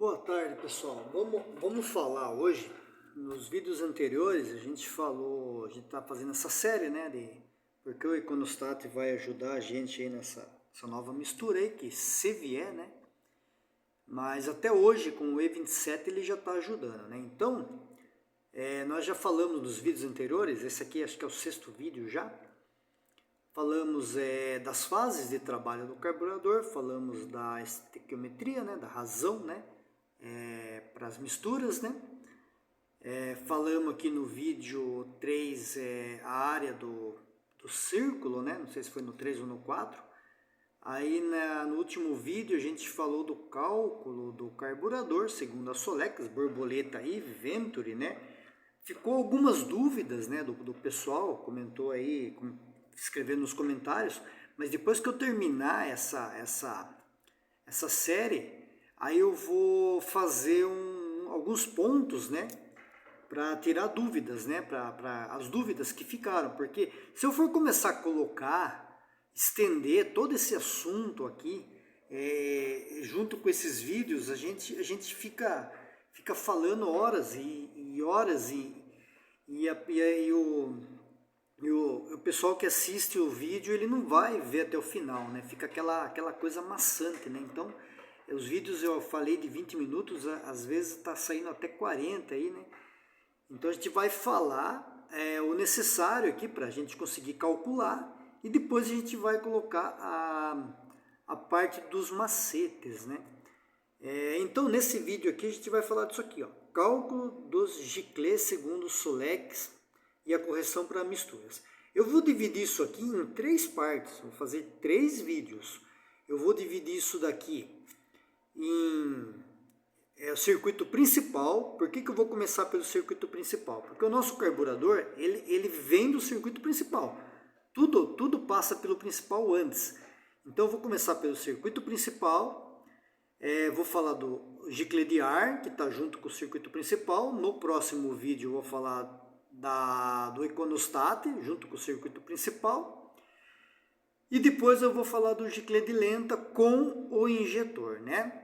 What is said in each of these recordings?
Boa tarde, pessoal. Vamos falar hoje. Nos vídeos anteriores a gente está fazendo essa série, né, de porque o Econostat vai ajudar a gente aí nessa nova mistura aí, que se vier, né? Mas até hoje com o E27 ele já está ajudando, né? Então, nós já falamos nos vídeos anteriores, esse aqui acho que é o 6º vídeo já. Falamos das fases de trabalho do carburador, falamos da estequiometria, né, da razão, né? Para as misturas, né? Falamos aqui no vídeo 3 a área do círculo, né? Não sei se foi no 3 ou no 4. Aí no último vídeo a gente falou do cálculo do carburador, segundo a Solex, borboleta e Venturi, né? Ficou algumas dúvidas, né, do pessoal, comentou aí, escrevendo nos comentários, mas depois que eu terminar essa série, aí eu vou fazer alguns pontos, né, para tirar dúvidas, né, para as dúvidas que ficaram, porque se eu for começar a colocar, estender todo esse assunto aqui, junto com esses vídeos, a gente fica falando horas e horas e o pessoal que assiste o vídeo, ele não vai ver até o final, né? Fica aquela coisa maçante, né? Então, os vídeos eu falei de 20 minutos, às vezes está saindo até 40 aí, né? Então a gente vai falar o necessário aqui para a gente conseguir calcular e depois a gente vai colocar a parte dos macetes, né? Então nesse vídeo aqui a gente vai falar disso aqui, ó, cálculo dos giclês segundo Solex e a correção para misturas. Eu vou dividir isso aqui em 3 partes, vou fazer 3 vídeos. Eu vou dividir isso daqui em o circuito principal. Por que eu vou começar pelo circuito principal? Porque o nosso carburador, ele vem do circuito principal. Tudo passa pelo principal antes. Então eu vou começar pelo circuito principal, vou falar do giclê de ar, que está junto com o circuito principal. No próximo vídeo eu vou falar do Econostat, junto com o circuito principal. E depois eu vou falar do giclê de lenta com o injetor, né?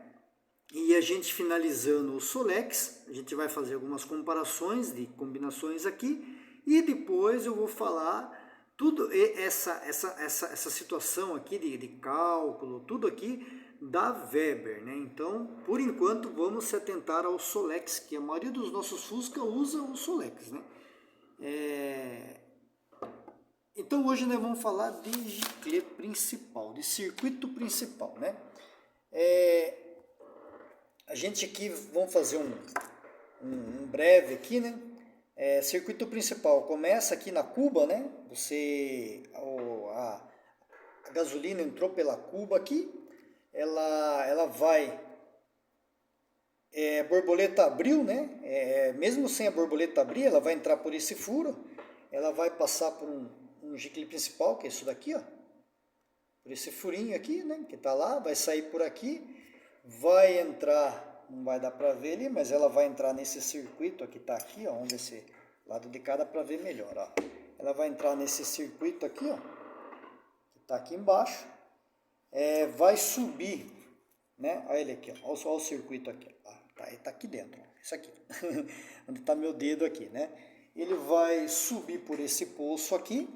E a gente finalizando o Solex, a gente vai fazer algumas comparações de combinações aqui. E depois eu vou falar tudo essa situação aqui de cálculo, tudo aqui da Weber, né? Então, por enquanto, vamos se atentar ao Solex, que a maioria dos nossos Fusca usa o Solex, né? Então hoje nós vamos falar de giclê principal, de circuito principal, né? A gente aqui, vamos fazer um breve aqui, né? Circuito principal, começa aqui na cuba, né? A gasolina entrou pela cuba aqui, ela vai, a borboleta abriu, né? Mesmo sem a borboleta abrir, ela vai entrar por esse furo, ela vai passar por um giclê principal, que é isso daqui, ó, por esse furinho aqui, né? Que tá lá, vai sair por aqui, vai entrar, não vai dar para ver ali, mas ela vai entrar nesse circuito aqui, tá aqui, ó, vamos ver se lado de cá dá para ver melhor, ó. Ela vai entrar nesse circuito aqui, ó, que tá aqui embaixo, vai subir, né? Olha ele aqui, ó, olha o circuito aqui, ó. Ele tá aqui dentro, ó, isso aqui, onde tá meu dedo aqui, né? Ele vai subir por esse poço aqui,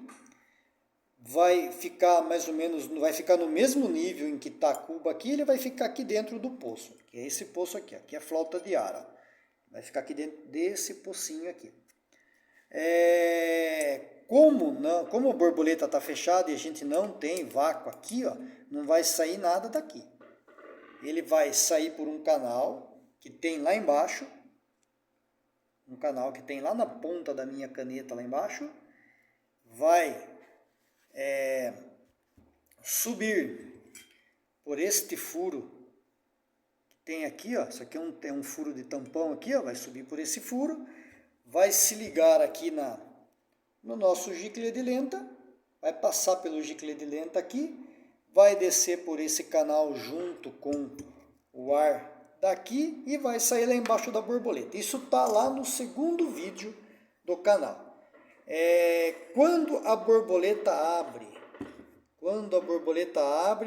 vai ficar mais ou menos, vai ficar no mesmo nível em que está a cuba aqui, ele vai ficar aqui dentro do poço, que é esse poço aqui, aqui é a flauta de ar, ó. Vai ficar aqui dentro desse pocinho aqui. Como a borboleta está fechada e a gente não tem vácuo aqui, ó, não vai sair nada daqui. Ele vai sair por um canal que tem lá embaixo, um canal que tem lá na ponta da minha caneta lá embaixo, vai subir por este furo que tem aqui, ó, isso aqui é um furo de tampão aqui, ó, vai subir por esse furo, vai se ligar aqui no nosso giclê de lenta, vai passar pelo giclê de lenta aqui, vai descer por esse canal junto com o ar daqui e vai sair lá embaixo da borboleta. Isso tá lá no 2º vídeo do canal. Quando a borboleta abre,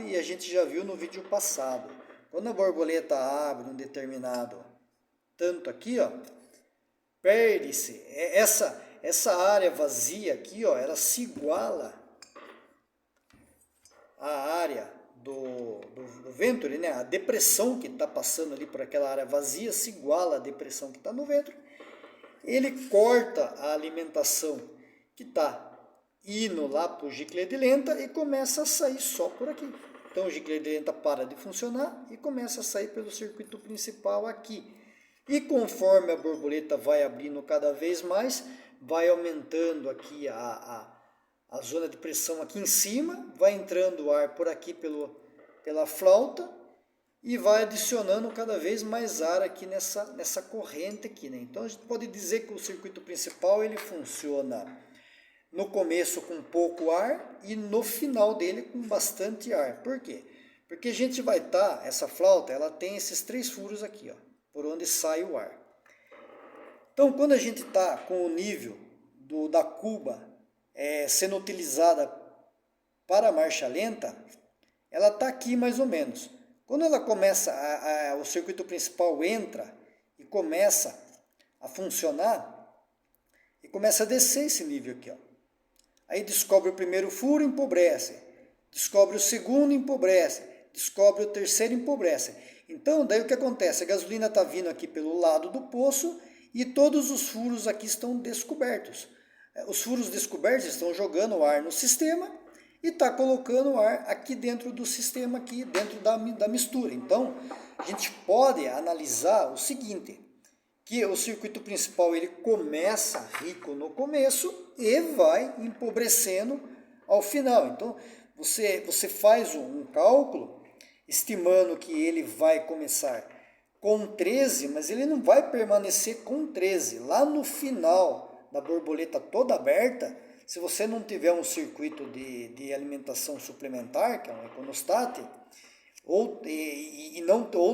e a gente já viu no vídeo passado, Quando a borboleta abre um determinado tanto aqui, ó, perde-se. Essa área vazia aqui, ó, ela se iguala à área do ventre, né? A depressão que está passando ali por aquela área vazia se iguala à depressão que está no ventre. Ele corta a alimentação que está indo lá para o Giclea-de-Lenta e começa a sair só por aqui. Então o Giclea-de-Lenta para de funcionar e começa a sair pelo circuito principal aqui. E conforme a borboleta vai abrindo cada vez mais, vai aumentando aqui a zona de pressão aqui em cima, vai entrando o ar por aqui pela flauta e vai adicionando cada vez mais ar aqui nessa corrente aqui, né? Então a gente pode dizer que o circuito principal ele funciona no começo com pouco ar e no final dele com bastante ar. Por quê? Porque a gente vai estar, essa flauta, ela tem esses 3 furos aqui, ó, por onde sai o ar. Então quando a gente está com o nível da cuba sendo utilizada para a marcha lenta, ela está aqui mais ou menos. Quando ela começa, o circuito principal entra e começa a funcionar, e começa a descer esse nível aqui, ó. Aí descobre o primeiro furo, empobrece. Descobre o segundo, empobrece. Descobre o terceiro, empobrece. Então, daí o que acontece? A gasolina está vindo aqui pelo lado do poço e todos os furos aqui estão descobertos. Os furos descobertos estão jogando o ar no sistema e está colocando o ar aqui dentro do sistema, aqui dentro da mistura. Então, a gente pode analisar o seguinte, que o circuito principal ele começa rico no começo e vai empobrecendo ao final. Então, você faz um cálculo estimando que ele vai começar com 13, mas ele não vai permanecer com 13. Lá no final da borboleta toda aberta, se você não tiver um circuito de alimentação suplementar, que é um econostat, ou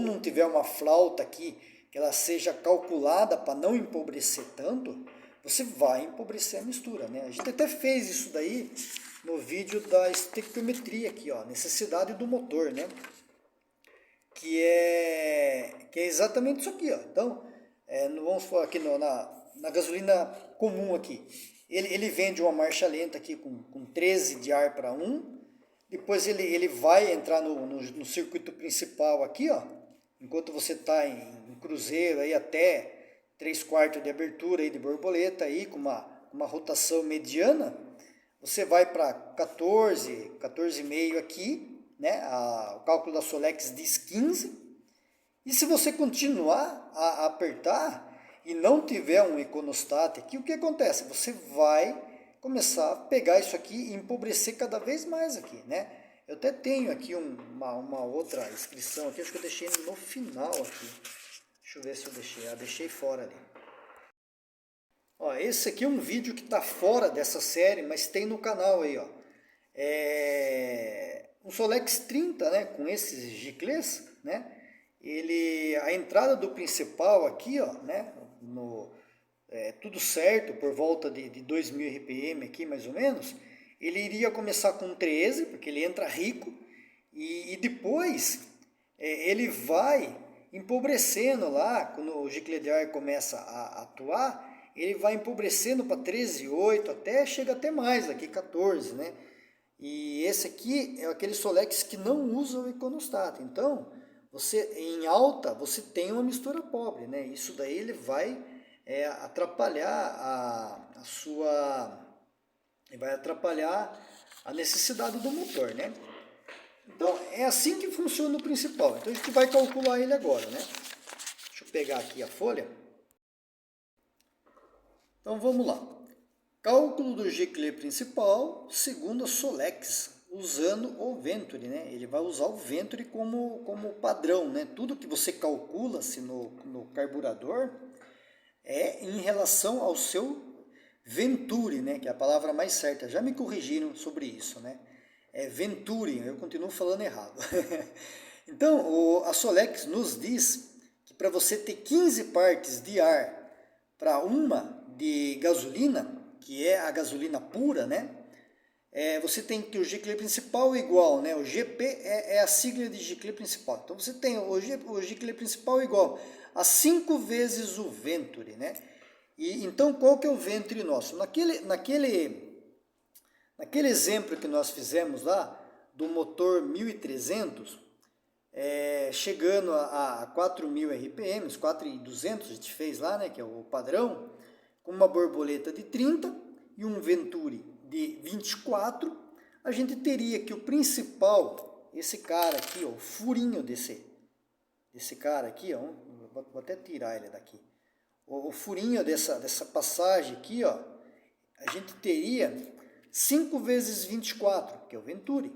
não tiver uma flauta aqui, que ela seja calculada para não empobrecer tanto, você vai empobrecer a mistura, né? A gente até fez isso daí no vídeo da estequiometria aqui, ó, necessidade do motor, né? Que é exatamente isso aqui, ó. Então, vamos falar aqui na gasolina comum aqui. Ele vende uma marcha lenta aqui com 13 de ar para 1, depois ele vai entrar no circuito principal aqui, ó. Enquanto você está em cruzeiro aí até 3/4 de abertura aí de borboleta aí com uma rotação mediana, você vai para 14,5 aqui, né? O cálculo da Solex diz 15. E se você continuar a apertar e não tiver um econostat aqui, o que acontece? Você vai começar a pegar isso aqui e empobrecer cada vez mais aqui, né? Eu até tenho aqui uma outra inscrição aqui, acho que eu deixei no final aqui. Deixa eu ver se eu deixei. Deixei fora ali. Ó, esse aqui é um vídeo que está fora dessa série, mas tem no canal aí, ó. Um Solex 30, né, com esses giclês, né? A entrada do principal aqui, ó, né, tudo certo, por volta de 2000 RPM aqui mais ou menos, ele iria começar com 13, porque ele entra rico, e depois ele vai empobrecendo lá, quando o Giclea de ar começa a atuar, ele vai empobrecendo para 13,8, até chega até mais, aqui 14, né? E esse aqui é aquele Solex que não usa o econostat. Então, em alta, você tem uma mistura pobre, né? Isso daí ele vai atrapalhar vai atrapalhar a necessidade do motor, né? Então, é assim que funciona o principal. Então, a gente vai calcular ele agora, né? Deixa eu pegar aqui a folha. Então, vamos lá. Cálculo do Giclea principal segundo a Solex, usando o Venturi, né? Ele vai usar o Venturi como padrão, né? Tudo que você calcula-se no carburador é em relação ao seu Venturi, né? Que é a palavra mais certa. Já me corrigiram sobre isso, né? É Venturi, eu continuo falando errado. Então, a Solex nos diz que para você ter 15 partes de ar para uma de gasolina, que é a gasolina pura, né? você tem que ter o giclê principal igual, né? O GP é a sigla de giclê principal. Então você tem o giclê principal igual a 5 vezes o Venturi, né? E então qual que é o Venturi nosso? Naquele exemplo que nós fizemos lá do motor 1300, chegando a 4.000 RPMs, 4.200 a gente fez lá, né? Que é o padrão, com uma borboleta de 30 e um Venturi de 24, a gente teria que o principal, esse cara aqui, ó, o furinho desse cara aqui, ó, vou até tirar ele daqui, o furinho dessa passagem aqui, ó, a gente teria 5 vezes 24, que é o Venturi.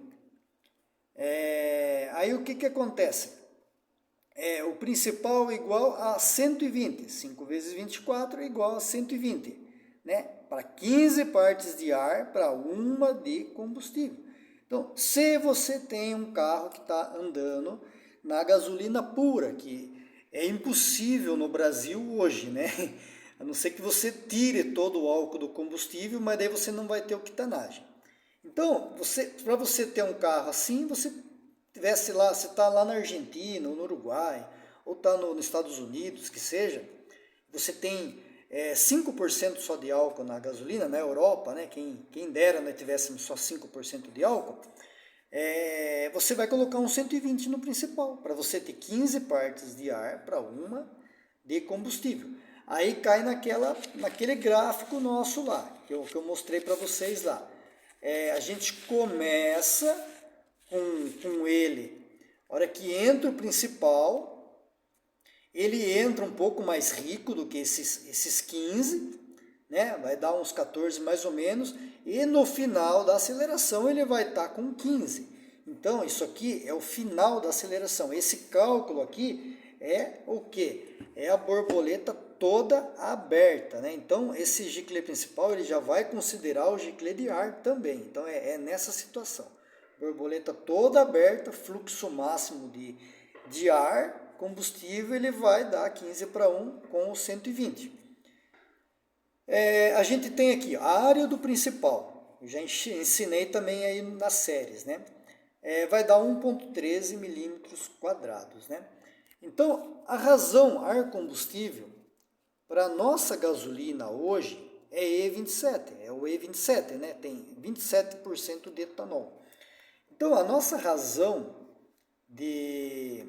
Aí o que acontece? O principal é igual a 120, 5 vezes 24 é igual a 120, né? Para 15 partes de ar para uma de combustível. Então, se você tem um carro que está andando na gasolina pura, que é impossível no Brasil hoje, né? A não ser que você tire todo o álcool do combustível, mas daí você não vai ter octanagem. Então, para você ter um carro assim, você está lá na Argentina, ou no Uruguai, ou está nos Estados Unidos, que seja, você tem 5% só de álcool na gasolina, na Europa, né? Quem dera nós tivéssemos só 5% de álcool, você vai colocar um 120 no principal, para você ter 15 partes de ar para uma de combustível. Aí cai naquele gráfico nosso lá, que eu mostrei para vocês lá. A gente começa com ele, a hora que entra o principal, ele entra um pouco mais rico do que esses 15, né? Vai dar uns 14 mais ou menos, e no final da aceleração ele vai estar com 15. Então isso aqui é o final da aceleração. Esse cálculo aqui é o que? É a borboleta toda aberta, né? Então esse giclê principal ele já vai considerar o giclê de ar também. Então é nessa situação. Borboleta toda aberta, fluxo máximo de ar, combustível, ele vai dar 15 para 1 com o 120. A gente tem aqui a área do principal, eu já ensinei também aí nas séries, né? Vai dar 1,13 milímetros quadrados, né? Então, a razão ar combustível para a nossa gasolina hoje é E27, é o E27, né? Tem 27% de etanol. Então, a nossa razão de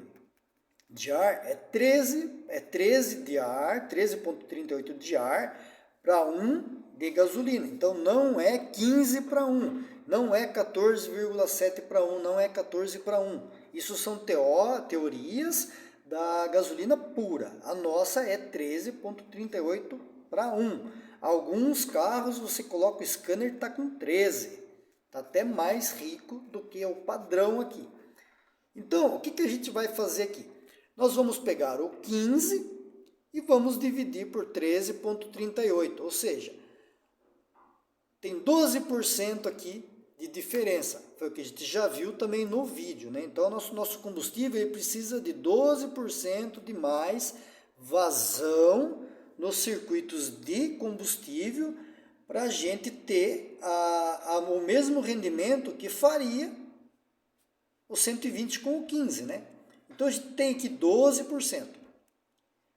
ar é 13 de ar, 13,38 de ar para 1 de gasolina. Então, não é 15 para 1, não é 14,7 para 1, não é 14 para 1. Isso são teorias da gasolina pura. A nossa é 13,38 para 1. Alguns carros você coloca o scanner, está com 13. Está até mais rico do que o padrão aqui. Então, o que a gente vai fazer aqui? Nós vamos pegar o 15 e vamos dividir por 13,38, ou seja, tem 12% aqui de diferença. Foi o que a gente já viu também no vídeo, né? Então, nosso combustível ele precisa de 12% de mais vazão nos circuitos de combustível para a gente ter o mesmo rendimento que faria o 120 com o 15, né? Então a gente tem aqui 12%.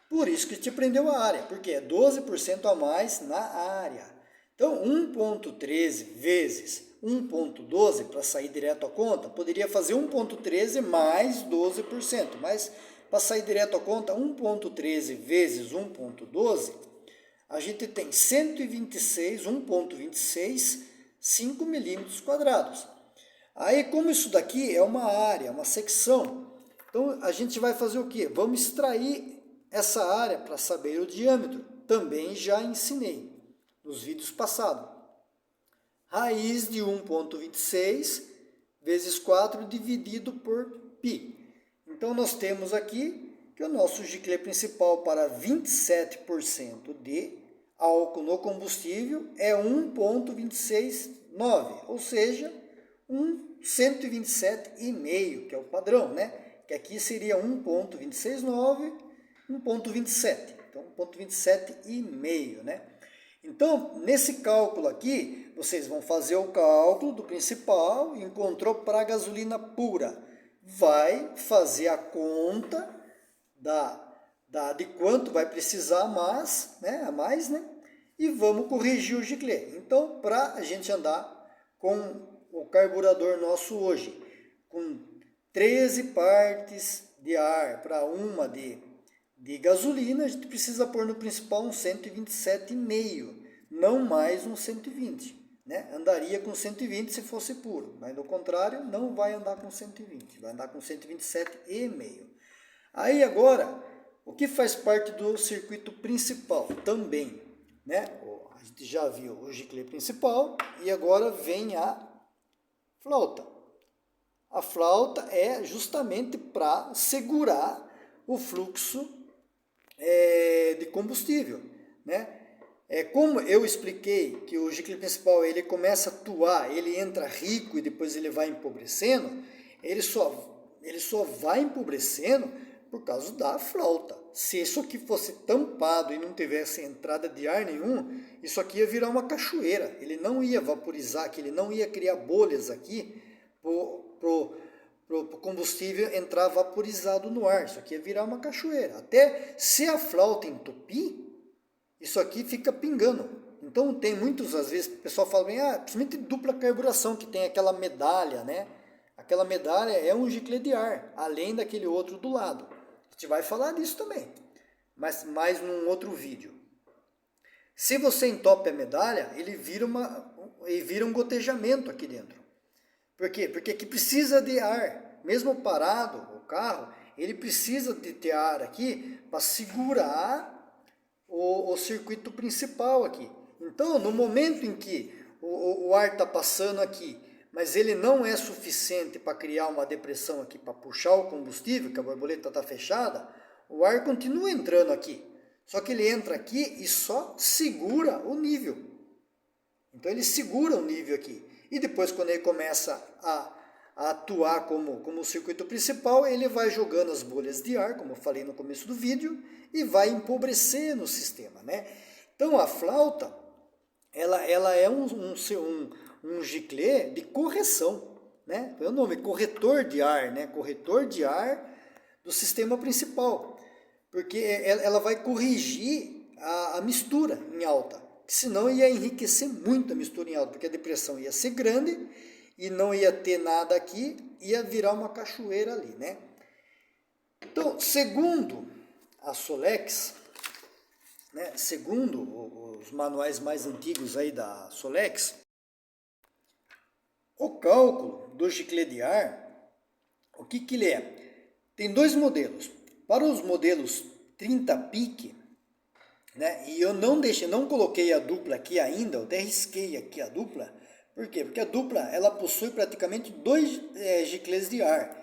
Por isso que a gente aprendeu a área, porque é 12% a mais na área. Então 1,13 vezes 1,12 para sair direto à conta, poderia fazer 1,13 mais 12%, mas para sair direto à conta, 1,13 vezes 1,12, a gente tem 1,26, 5 milímetros quadrados. Aí, como isso daqui é uma área, uma secção, então a gente vai fazer o quê? Vamos extrair essa área para saber o diâmetro. Também já ensinei nos vídeos passados. Raiz de 1,26 vezes 4 dividido por π. Então, nós temos aqui que o nosso giclê principal para 27% de álcool no combustível é 1,269, ou seja, 127,5, que é o padrão, né? Que aqui seria 1,269, 1,27. Então, 1,27,5, né? Então, nesse cálculo aqui, vocês vão fazer o cálculo do principal, encontrou para a gasolina pura. Vai fazer a conta de quanto vai precisar a mais, né? E vamos corrigir o giclê. Então, para a gente andar com o carburador nosso hoje, com 13 partes de ar para uma de gasolina, a gente precisa pôr no principal um 127,5, não mais um 120. Né? Andaria com 120 se fosse puro, mas do contrário, não vai andar com 120, vai andar com 127,5. Aí agora, o que faz parte do circuito principal também, né? A gente já viu o giclê principal e agora vem a flauta. A flauta é justamente para segurar o fluxo de combustível, né? Como eu expliquei que o giclê principal ele começa a atuar, ele entra rico e depois ele vai empobrecendo, ele só vai empobrecendo por causa da flauta. Se isso aqui fosse tampado e não tivesse entrada de ar nenhum, isso aqui ia virar uma cachoeira. Ele não ia vaporizar aqui, ele não ia criar bolhas aqui pro combustível entrar vaporizado no ar. Isso aqui ia virar uma cachoeira. Até se a flauta entupir, isso aqui fica pingando. Então tem muitas, às vezes, o pessoal fala bem, principalmente dupla carburação, que tem aquela medalha, né? Aquela medalha é um giclê de ar, além daquele outro do lado. A gente vai falar disso também, mas mais num outro vídeo. Se você entope a medalha, ele vira um gotejamento aqui dentro. Por quê? Porque aqui precisa de ar. Mesmo parado, o carro, ele precisa de ter ar aqui para segurar o circuito principal aqui. Então, no momento em que o ar está passando aqui, mas ele não é suficiente para criar uma depressão aqui, para puxar o combustível, que a borboleta está fechada, o ar continua entrando aqui. Só que ele entra aqui e só segura o nível. Então ele segura o nível aqui. E depois, quando ele começa a atuar como o circuito principal, ele vai jogando as bolhas de ar, como eu falei no começo do vídeo, e vai empobrecendo o sistema, né? Então a flauta, ela é um giclê de correção, né? É o nome, corretor de ar, né? Corretor de ar do sistema principal, porque ela vai corrigir a mistura em alta, senão ia enriquecer muito a mistura em alta, porque a depressão ia ser grande e não ia ter nada aqui, ia virar uma cachoeira ali, né? Então, segundo a Solex, né, segundo os manuais mais antigos aí da Solex, o cálculo do giclê de ar, o que ele é? Tem dois modelos. Para os modelos 30 pique, né, e eu não coloquei a dupla aqui ainda, eu até risquei aqui a dupla. Por quê? Porque a dupla ela possui praticamente dois giclês de ar.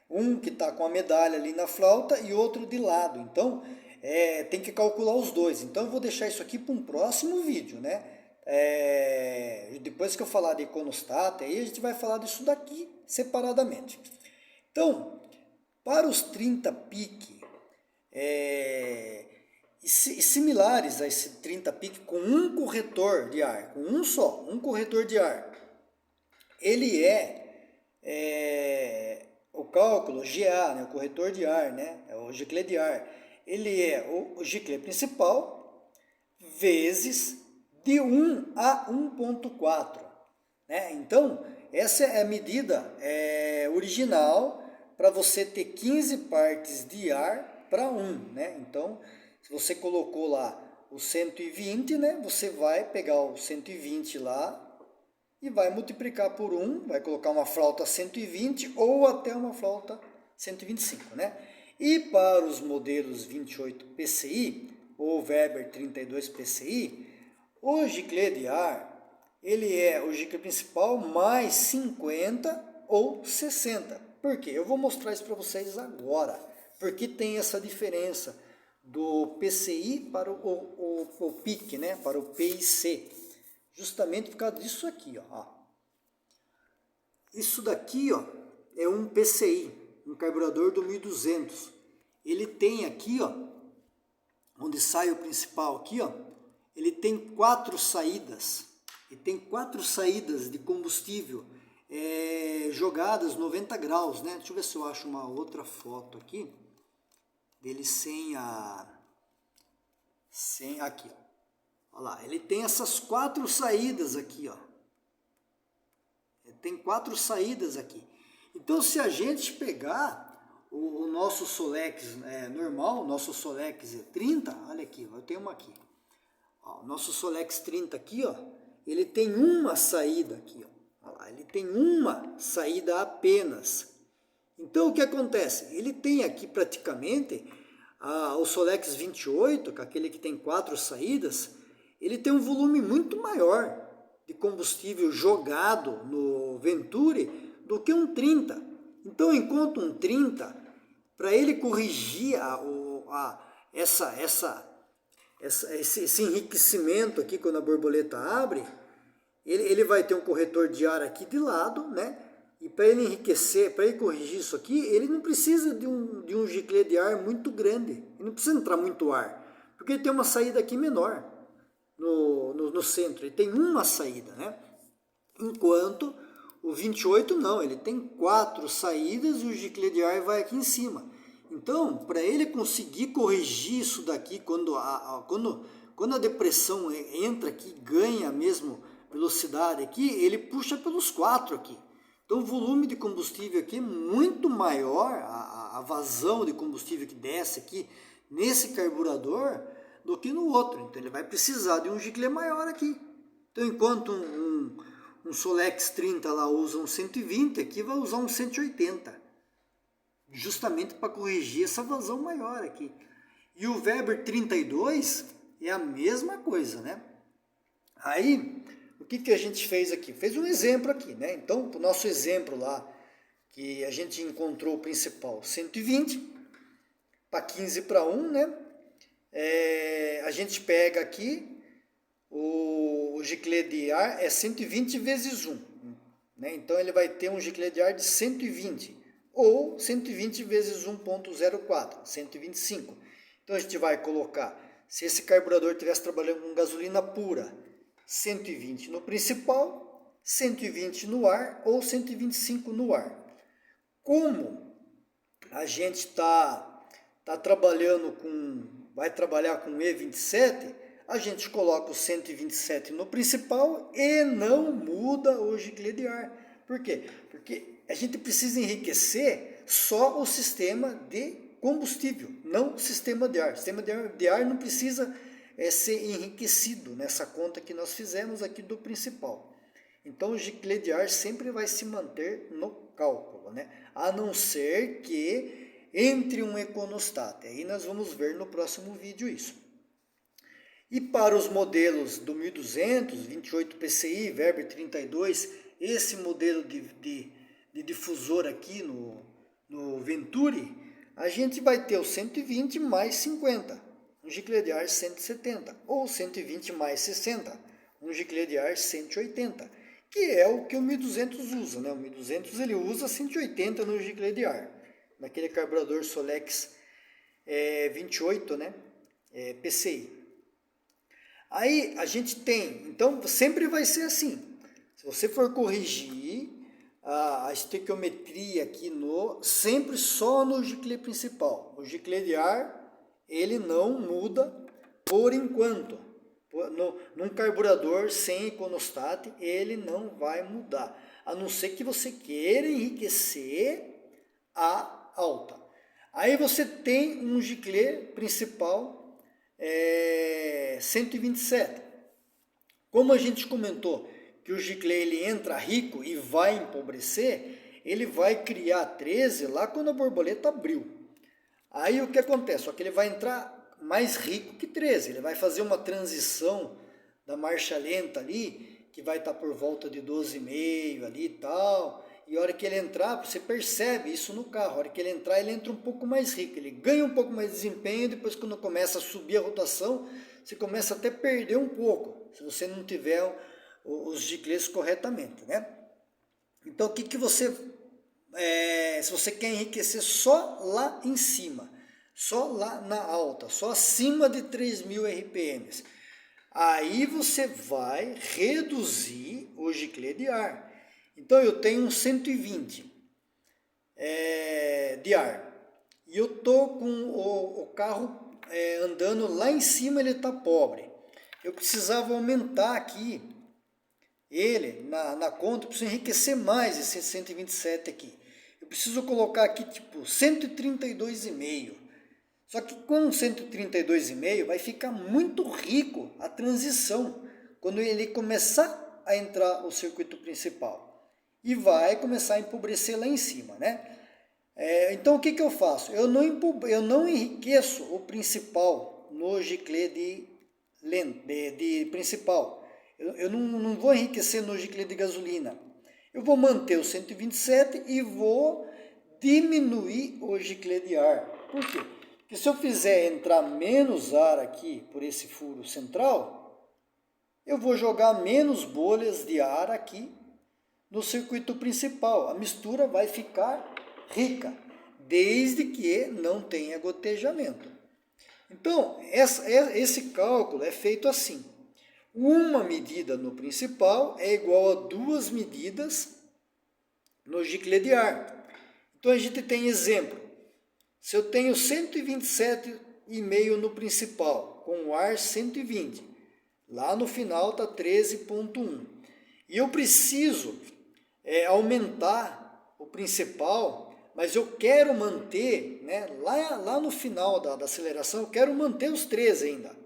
Um que está com a medalha ali na flauta e outro de lado. Então, tem que calcular os dois. Então, eu vou deixar isso aqui para um próximo vídeo, né? Depois que eu falar de econostato, aí a gente vai falar disso daqui separadamente. Então, para os 30 pique, similares a esse 30 pique com um corretor de ar, com um corretor de ar, ele o cálculo GA, né, o corretor de ar, né, o giclê de ar, ele é o giclê principal vezes de 1 a 1.4, né? Então, essa é a medida original para você ter 15 partes de ar para 1, né? Então, se você colocou lá o 120, né, você vai pegar o 120 lá e vai multiplicar por 1, vai colocar uma flauta 120 ou até uma flauta 125, né? E para os modelos 28 PCI ou Weber 32 PCI, o giclê de ar, ele é o giclê principal mais 50 ou 60. Por quê? Eu vou mostrar isso para vocês agora. Porque tem essa diferença do PCI para o PIC, né? Para o PIC. Justamente por causa disso aqui, ó. Isso daqui, ó, é um PCI, um carburador do 1200. Ele tem aqui, ó, onde sai o principal aqui, ó, ele tem 4 saídas. Ele tem 4 saídas de combustível jogadas 90 graus, né? Deixa eu ver se eu acho uma outra foto aqui dele sem aqui, ó. Olha lá, ele tem essas 4 saídas aqui, ó. Ele tem 4 saídas aqui. Então, se a gente pegar o nosso Solex normal, o nosso Solex 30, olha aqui, eu tenho uma aqui. Ó, o nosso Solex 30 aqui, ó, ele tem uma saída aqui, ó. Olha lá, ele tem uma saída apenas. Então, o que acontece? Ele tem aqui praticamente o Solex 28, que é aquele que tem 4 saídas, ele tem um volume muito maior de combustível jogado no Venturi do que um 30. Então, enquanto um 30, para ele corrigir esse enriquecimento aqui quando a borboleta abre, ele vai ter um corretor de ar aqui de lado, né? E para ele enriquecer, para ele corrigir isso aqui, ele não precisa de um giclê de ar muito grande. Ele não precisa entrar muito ar, porque ele tem uma saída aqui menor no centro. Ele tem uma saída, né? Enquanto o 28 não, ele tem 4 saídas e o giclê de ar vai aqui em cima. Então, para ele conseguir corrigir isso daqui, quando a depressão entra aqui, ganha mesmo velocidade aqui, ele puxa pelos 4 aqui. Então, o volume de combustível aqui é muito maior, a vazão de combustível que desce aqui nesse carburador do que no outro. Então, ele vai precisar de um giclê maior aqui. Então, enquanto um Solex 30 lá usa um 120, aqui vai usar um 180. Justamente para corrigir essa vazão maior aqui. E o Weber 32 é a mesma coisa, né? Aí, o que a gente fez aqui? Fez um exemplo aqui, né? Então, o nosso exemplo lá, que a gente encontrou o principal, 120 para 15 para 1, né? A gente pega aqui, o giclê de ar é 120 vezes 1, né? Então, ele vai ter um giclê de ar de 120, ou 120 vezes 1.04, 125. Então, a gente vai colocar, se esse carburador estivesse trabalhando com gasolina pura, 120 no principal, 120 no ar ou 125 no ar. Como a gente tá trabalhando vai trabalhar com E27, a gente coloca o 127 no principal e não muda o giclê de ar. Por quê? Porque a gente precisa enriquecer só o sistema de combustível, não o sistema de ar. O sistema de ar não precisa ser enriquecido nessa conta que nós fizemos aqui do principal. Então, o giclê de ar sempre vai se manter no cálculo, né? A não ser que entre um econostat. Aí nós vamos ver no próximo vídeo isso. E para os modelos do 1200, 28 PCI, Weber 32, esse modelo de difusor aqui no Venturi, a gente vai ter o 120 mais 50, um giclê de ar 170, ou 120 mais 60, um giclê de ar 180, que é o que o 1200 usa, né? O 1200 ele usa 180 no giclê de ar, naquele carburador Solex 28, né? PCI. Aí a gente tem, então sempre vai ser assim, se você for corrigir a estequiometria aqui sempre só no giclê principal. O giclê de ar, ele não muda por enquanto. Num carburador sem econostat, ele não vai mudar. A não ser que você queira enriquecer a alta. Aí você tem um giclê principal 127. Como a gente comentou que o giclê ele entra rico e vai empobrecer, ele vai criar 13 lá quando a borboleta abriu. Aí o que acontece? Só que ele vai entrar mais rico que 13, ele vai fazer uma transição da marcha lenta ali, que vai estar por volta de 12,5 ali e tal, e a hora que ele entrar, você percebe isso no carro, a hora que ele entrar, ele entra um pouco mais rico, ele ganha um pouco mais de desempenho, depois quando começa a subir a rotação, você começa até a perder um pouco, se você não tiver os giclês corretamente, né? Então, o que você... se você quer enriquecer só lá em cima, só lá na alta, só acima de 3.000 RPMs, Aí você vai reduzir o giclê de ar. Então eu tenho um 120 de ar. E eu tô com o carro andando lá em cima, ele está pobre. Eu precisava aumentar aqui ele na conta, eu preciso enriquecer mais esse 127 aqui. Eu preciso colocar aqui tipo 132,5. Só que com 132,5 vai ficar muito rico a transição quando ele começar a entrar o circuito principal. E vai começar a empobrecer lá em cima, né? Então o que eu faço? Eu não enriqueço o principal no giclê de principal. Eu não vou enriquecer no giclê de gasolina. Eu vou manter o 127 e vou diminuir o giclê de ar. Por quê? Porque se eu fizer entrar menos ar aqui por esse furo central, eu vou jogar menos bolhas de ar aqui no circuito principal. A mistura vai ficar rica, desde que não tenha gotejamento. Então, esse cálculo é feito assim. Uma medida no principal é igual a 2 medidas no giclê de ar. Então, a gente tem exemplo. Se eu tenho 127,5 no principal, com o ar 120, lá no final está 13,1. E eu preciso aumentar o principal, mas eu quero manter, né, lá no final da aceleração, eu quero manter os 13 ainda.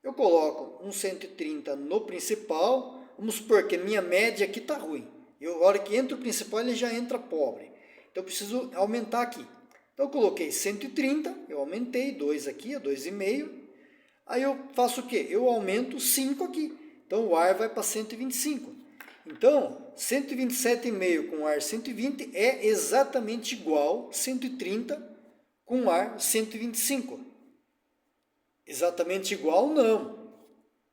Eu coloco um 130 no principal, vamos supor que a minha média aqui está ruim. A hora que entra o principal, ele já entra pobre. Então eu preciso aumentar aqui. Então eu coloquei 130, eu aumentei 2 aqui, 2,5. Aí eu faço o quê? Eu aumento 5 aqui. Então o ar vai para 125. Então 127,5 com ar 120 é exatamente igual a 130 com ar 125. Exatamente igual não.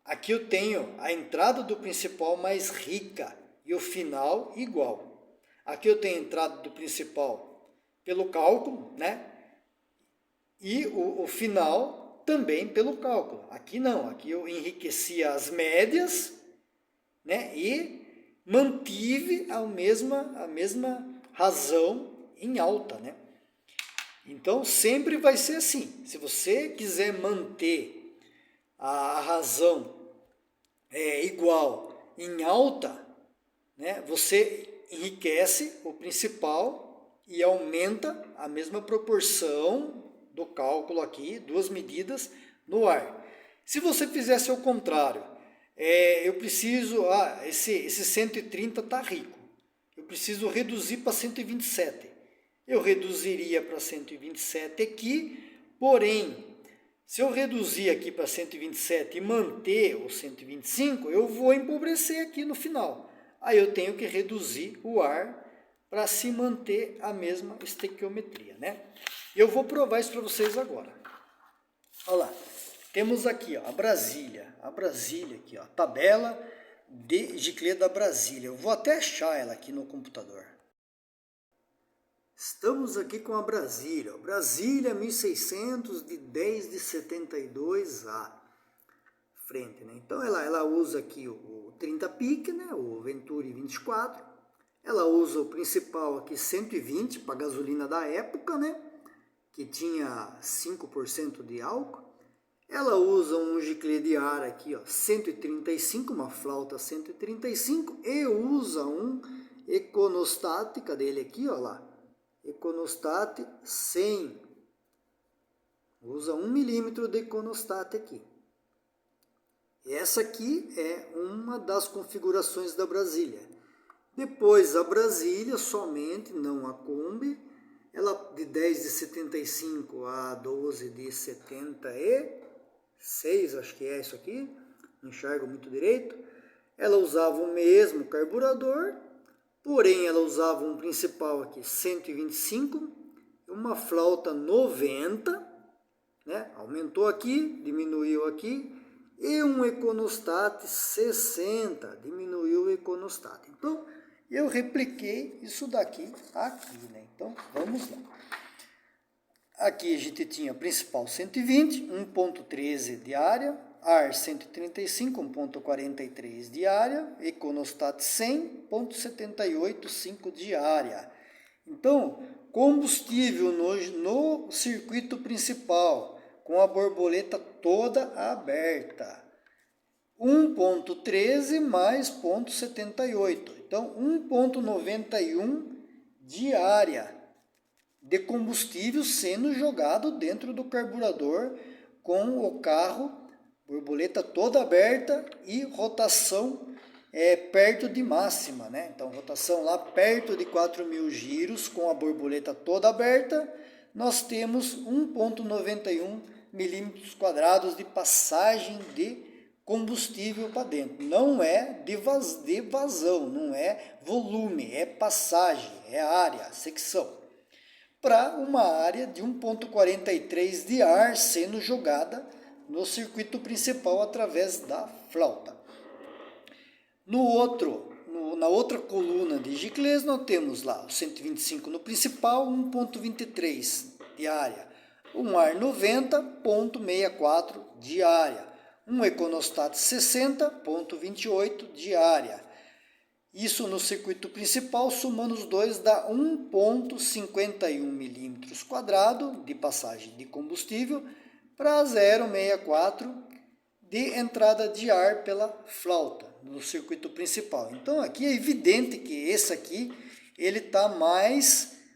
Aqui eu tenho a entrada do principal mais rica e o final igual. Aqui eu tenho a entrada do principal pelo cálculo, né? E o final também pelo cálculo. Aqui não, aqui eu enriqueci as médias, né? E mantive a mesma razão em alta, né? Então sempre vai ser assim. Se você quiser manter a razão igual em alta, né? Você enriquece o principal e aumenta a mesma proporção do cálculo aqui, 2 medidas no ar. Se você fizesse ao contrário, eu preciso, esse 130 está rico, eu preciso reduzir para 127. Eu reduziria para 127 aqui, porém, se eu reduzir aqui para 127 e manter o 125, eu vou empobrecer aqui no final. Aí eu tenho que reduzir o ar para se manter a mesma estequiometria, né? Eu vou provar isso para vocês agora. Olha lá, temos aqui ó, a Brasília aqui, ó, a tabela de giclê da Brasília. Eu vou até achar ela aqui no computador. Estamos aqui com a Brasília, Brasília 1600 de 10 de 72A, frente, né? Então ela usa aqui o 30 pique, né? O Venturi 24. Ela usa o principal aqui 120 para gasolina da época, né? Que tinha 5% de álcool. Ela usa um giclê de ar aqui, ó, 135, uma flauta 135, e usa um Econostat, cadê ele aqui, ó lá? Econostat 100. Usa 1 milímetro de Econostat aqui. Essa aqui é uma das configurações da Brasília. Depois a Brasília, somente, não a Kombi, ela de 10 de 75 a 12 de 76, acho que é isso aqui, não enxergo muito direito. Ela usava o mesmo carburador, porém ela usava um principal aqui 125, uma flauta 90, né? Aumentou aqui, diminuiu aqui, e um Econostat 60, diminuiu o Econostat. Então, eu repliquei isso daqui aqui, né? Então, vamos lá. Aqui a gente tinha principal 120, 1.13 de área, ar 135, 1.43 de área, Econostat 100, 0.785 de área. Então, combustível no circuito principal, com a borboleta toda aberta, 1.13 mais 0.78, então 1.91 de área de combustível sendo jogado dentro do carburador com o carro, borboleta toda aberta e rotação perto de máxima, né? Então rotação lá perto de 4.000 giros com a borboleta toda aberta, nós temos 1.91 milímetros quadrados de passagem de combustível para dentro. Não é de vazão, não é volume, é passagem, é área, secção. Para uma área de 1.43 de ar sendo jogada no circuito principal através da flauta. Na outra coluna de Giclées, nós temos lá o 125 no principal, 1.23 de área, um ar 90.64 de área, um Econostat 60.28 de área. Isso no circuito principal, somando os dois, dá 1.51 milímetros quadrados de passagem de combustível para 0,64 de entrada de ar pela flauta no circuito principal. Então aqui é evidente que esse aqui ele está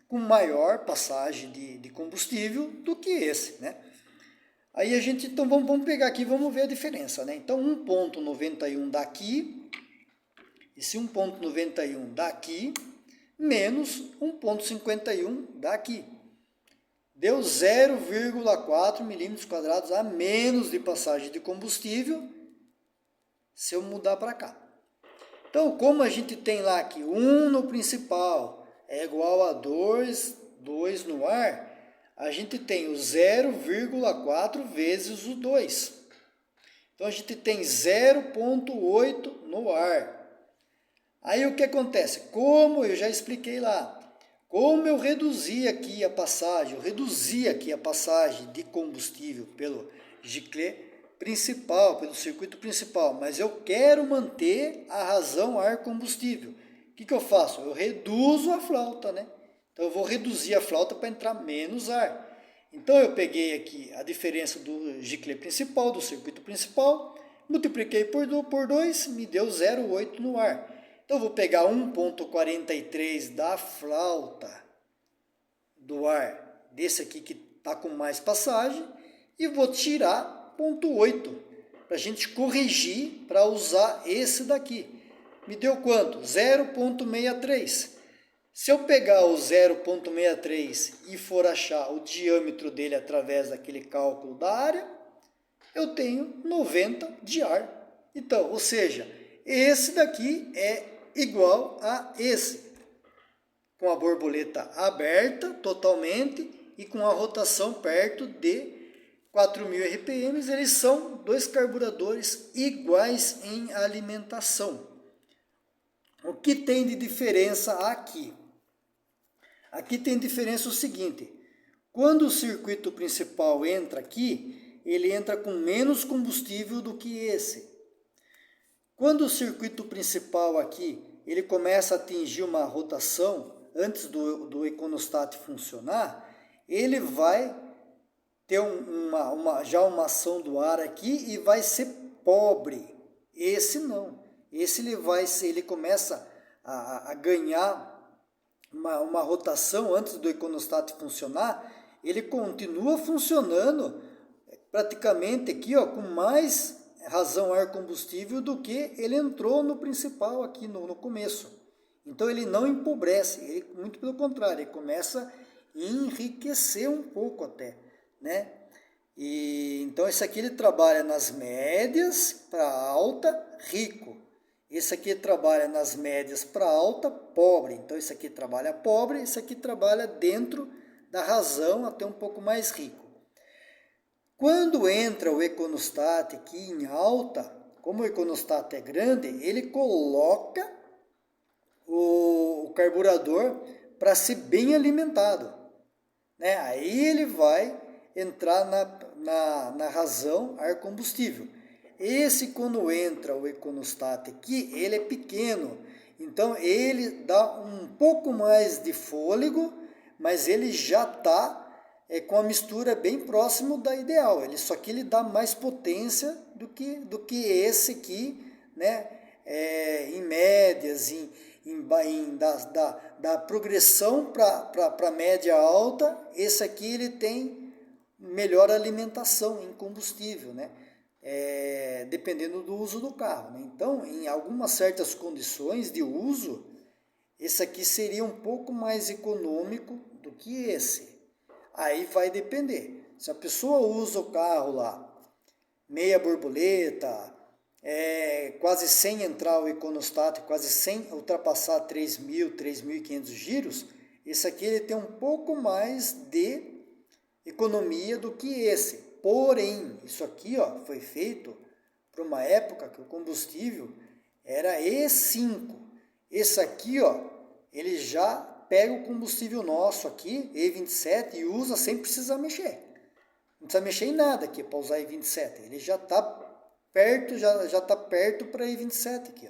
com maior passagem de combustível do que esse, né? Aí a gente, então vamos pegar aqui, vamos ver a diferença, né? Então 1.91 daqui, esse 1.91 daqui, menos 1.51 daqui. Deu 0,4 milímetros quadrados a menos de passagem de combustível, se eu mudar para cá. Então, como a gente tem lá que 1 no principal é igual a 2 no ar, a gente tem o 0,4 vezes o 2. Então, a gente tem 0,8 no ar. Aí o que acontece? Como eu já expliquei lá, como eu reduzi aqui a passagem de combustível pelo Giclées principal, pelo circuito principal, mas eu quero manter a razão ar-combustível. O que eu faço? Eu reduzo a flauta, né? Então eu vou reduzir a flauta para entrar menos ar. Então eu peguei aqui a diferença do Giclées principal, do circuito principal, multipliquei por 2, me deu 0,8 no ar. Então, eu vou pegar 1.43 da flauta do ar, desse aqui que está com mais passagem, e vou tirar 0,8 para a gente corrigir para usar esse daqui. Me deu quanto? 0,63. Se eu pegar o 0,63 e for achar o diâmetro dele através daquele cálculo da área, eu tenho 90 de ar. Então, ou seja, esse daqui é igual a esse, com a borboleta aberta totalmente e com a rotação perto de 4.000 RPM, eles são dois carburadores iguais em alimentação. O que tem de diferença aqui? Aqui tem diferença o seguinte, quando o circuito principal entra aqui, ele entra com menos combustível do que esse. Quando o circuito principal aqui, ele começa a atingir uma rotação, antes do Econostat funcionar, ele vai ter já uma ação do ar aqui e vai ser pobre. Esse não. Esse ele começa a ganhar uma rotação antes do Econostat funcionar, ele continua funcionando praticamente aqui, ó, com mais razão ar combustível do que ele entrou no principal aqui no começo. Então ele não empobrece, ele, muito pelo contrário, ele começa a enriquecer um pouco até, né? E então esse aqui ele trabalha nas médias para alta, rico. Esse aqui trabalha nas médias para alta, pobre. Então esse aqui trabalha pobre, esse aqui trabalha dentro da razão, até um pouco mais rico. Quando entra o Econostat aqui em alta, como o Econostat é grande, ele coloca o carburador para ser bem alimentado, né? Aí ele vai entrar na razão ar combustível. Esse, quando entra o econostat aqui, ele é pequeno, então ele dá um pouco mais de fôlego, mas ele já está com a mistura bem próximo da ideal. Só que ele dá mais potência do que esse aqui, né? Em médias, da progressão para média alta, esse aqui ele tem melhor alimentação em combustível, né? Dependendo do uso do carro, né? Então, em algumas certas condições de uso, esse aqui seria um pouco mais econômico do que esse. Aí vai depender. Se a pessoa usa o carro lá, meia borboleta, quase sem entrar o econostat, quase sem ultrapassar 3.000, 3.500 giros, esse aqui ele tem um pouco mais de economia do que esse. Porém, isso aqui foi feito para uma época que o combustível era E5. Esse aqui, ele já pega o combustível nosso aqui, E27, e usa sem precisar mexer. Não precisa mexer em nada aqui para usar E27. Ele já está perto, já tá perto para E27 aqui.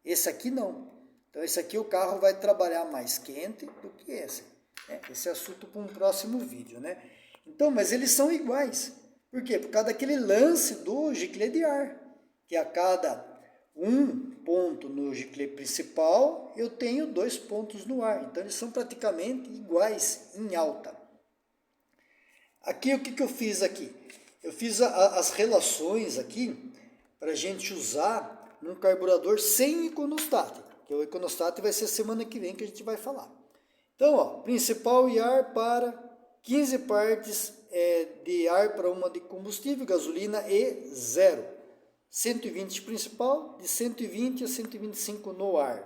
Esse aqui não. Então esse aqui o carro vai trabalhar mais quente do que esse. Esse é assunto para um próximo vídeo, né? Então, mas eles são iguais. Por quê? Por causa daquele lance do giclê de ar, que a cada um ponto no giclê principal, eu tenho 2 pontos no ar. Então, eles são praticamente iguais em alta. Aqui, o que eu fiz aqui? Eu fiz as relações aqui para a gente usar num carburador sem econostat, que o econostat vai ser semana que vem que a gente vai falar. Então, principal e ar para 15 partes de ar para uma de combustível, gasolina e 0. 120 principal, de 120 a 125 no ar.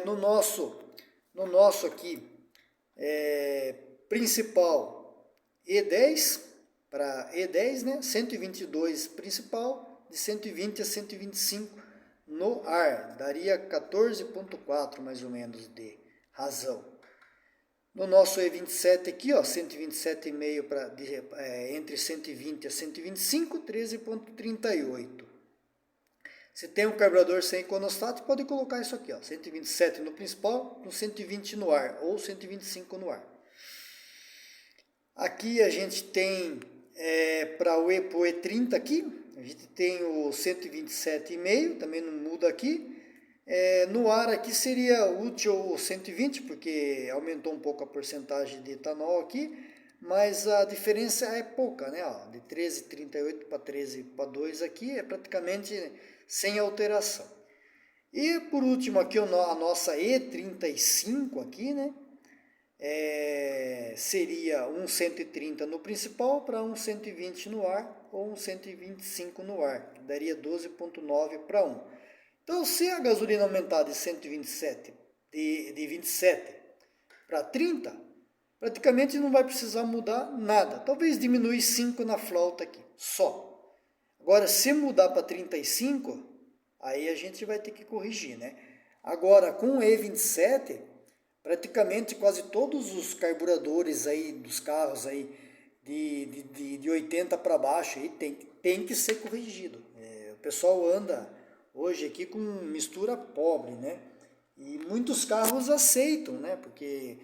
No nosso aqui, principal E10, para E10, né? 122 principal, de 120 a 125 no ar. Daria 14,4 mais ou menos de razão. No nosso E27 aqui, 127,5 entre 120 a 125, 13,38. Se tem um carburador sem econostat, pode colocar isso aqui, 127 no principal, no 120 no ar, ou 125 no ar. Aqui a gente tem, para o E30 aqui, a gente tem o 127,5, também não muda aqui. No ar aqui seria útil o 120, porque aumentou um pouco a porcentagem de etanol aqui, mas a diferença é pouca, né? De 13,38 para 13,2 aqui é praticamente sem alteração. E por último aqui a nossa E35 aqui, né? Seria um 130 no principal para um 120 no ar ou um 125 no ar, que daria 12,9 para 1. Então, se a gasolina aumentar de 127, de 27 para 30, praticamente não vai precisar mudar nada. Talvez diminuir 5 na flauta aqui, só. Agora, se mudar para 35, aí a gente vai ter que corrigir, né? Agora, com o E27, praticamente quase todos os carburadores aí dos carros aí de 80 para baixo aí tem que ser corrigido. O pessoal anda hoje aqui com mistura pobre, né? E muitos carros aceitam, né? Porque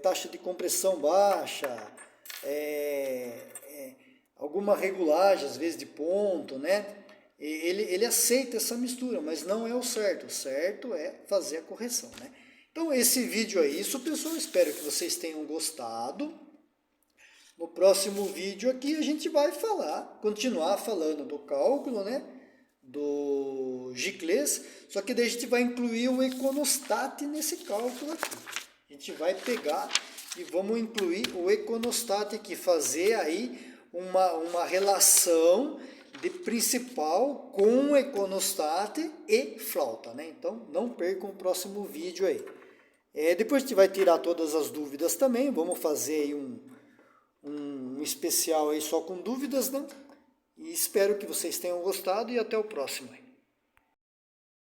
taxa de compressão baixa, alguma regulagem, às vezes de ponto, né? Ele aceita essa mistura, mas não é o certo. O certo é fazer a correção, né? Então esse vídeo é isso, pessoal. Espero que vocês tenham gostado. No próximo vídeo aqui a gente vai continuar falando do cálculo, né? Do giclês, só que daí a gente vai incluir o econostat nesse cálculo aqui. A gente vai pegar e vamos incluir o econostat aqui, fazer aí uma relação de principal com econostat e flauta, né? Então não percam o próximo vídeo aí. Depois a gente vai tirar todas as dúvidas também, vamos fazer aí um especial aí só com dúvidas, né? E espero que vocês tenham gostado e até o próximo.